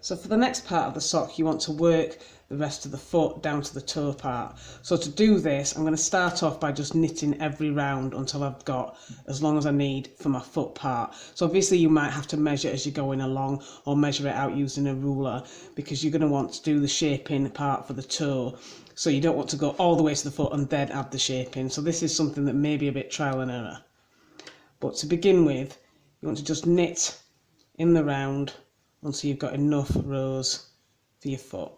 So for the next part of the sock, you want to work the rest of the foot down to the toe part. So to do this, I'm going to start off by just knitting every round until I've got as long as I need for my foot part. So obviously you might have to measure as you're going along, or measure it out using a ruler, because you're going to want to do the shaping part for the toe. So you don't want to go all the way to the foot and then add the shaping. So this is something that may be a bit trial and error. But to begin with, you want to just knit in the round until you've got enough rows for your foot.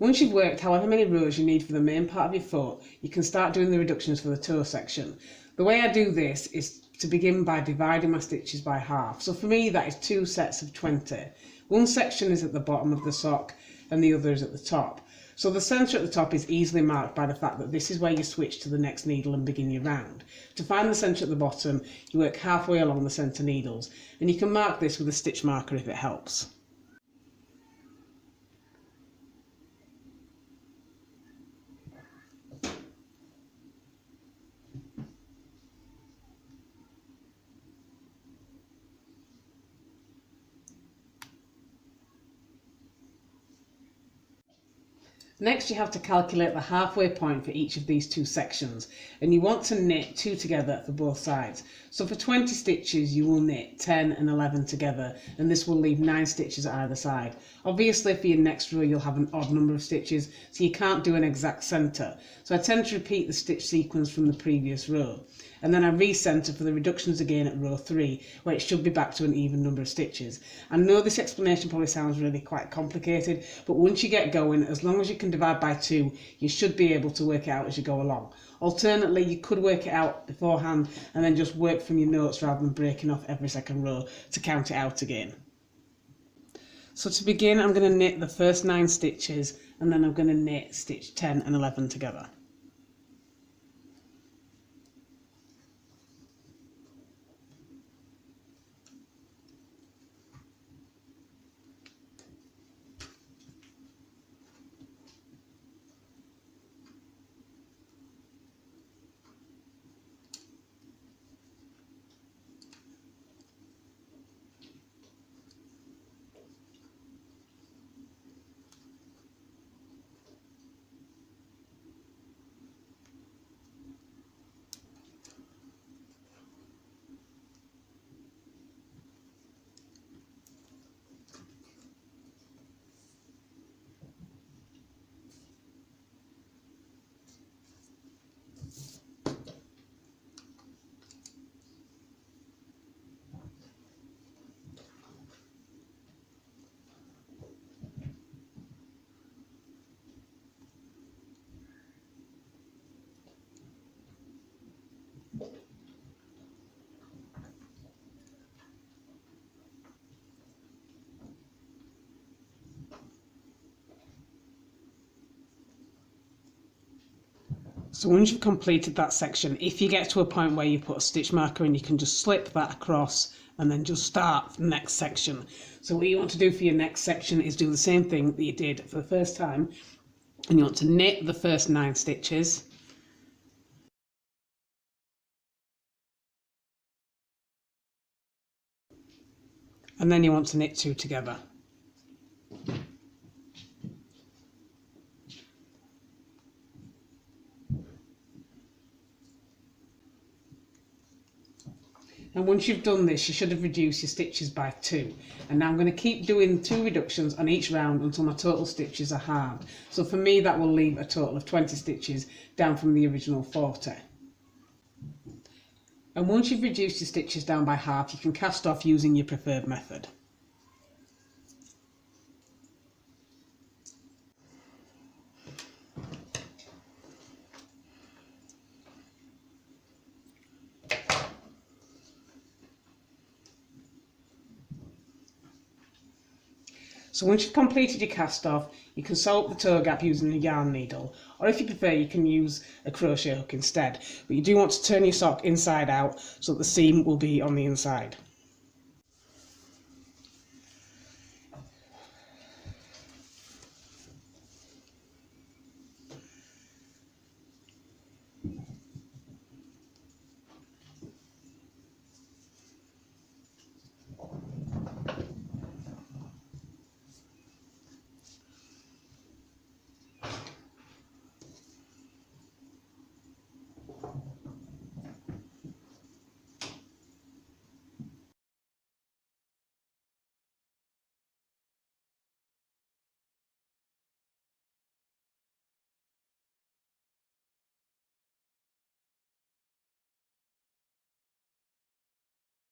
Once you've worked however many rows you need for the main part of your foot, you can start doing the reductions for the toe section. The way I do this is to begin by dividing my stitches by half. So for me that is 2 sets of 20. One section is at the bottom of the sock and the other is at the top. So the centre at the top is easily marked by the fact that this is where you switch to the next needle and begin your round. To find the centre at the bottom, you work halfway along the centre needles, and you can mark this with a stitch marker if it helps. Next you have to calculate the halfway point for each of these 2 sections, and you want to knit 2 together for both sides. So for 20 stitches you will knit 10 and 11 together, and this will leave 9 stitches at either side. Obviously for your next row you'll have an odd number of stitches, so you can't do an exact centre. So I tend to repeat the stitch sequence from the previous row, and then I re-centre for the reductions again at row 3, where it should be back to an even number of stitches. I know this explanation probably sounds really quite complicated, but once you get going, as long as you can divide by 2, you should be able to work it out as you go along. Alternately, you could work it out beforehand and then just work from your notes rather than breaking off every second row to count it out again. So to begin, I'm going to knit the first 9 stitches, and then I'm going to knit stitch 10 and 11 together. So once you've completed that section, if you get to a point where you put a stitch marker in, you can just slip that across and then just start the next section. So what you want to do for your next section is do the same thing that you did for the first time, and you want to knit the first 9 stitches. And then you want to knit 2 together. And once you've done this, you should have reduced your stitches by 2. And now I'm going to keep doing 2 reductions on each round until my total stitches are halved. So for me that will leave a total of 20 stitches down from the original 40. And once you've reduced your stitches down by half, you can cast off using your preferred method. So once you've completed your cast off, you can sew up the toe gap using a yarn needle, or if you prefer you can use a crochet hook instead, but you do want to turn your sock inside out so that the seam will be on the inside.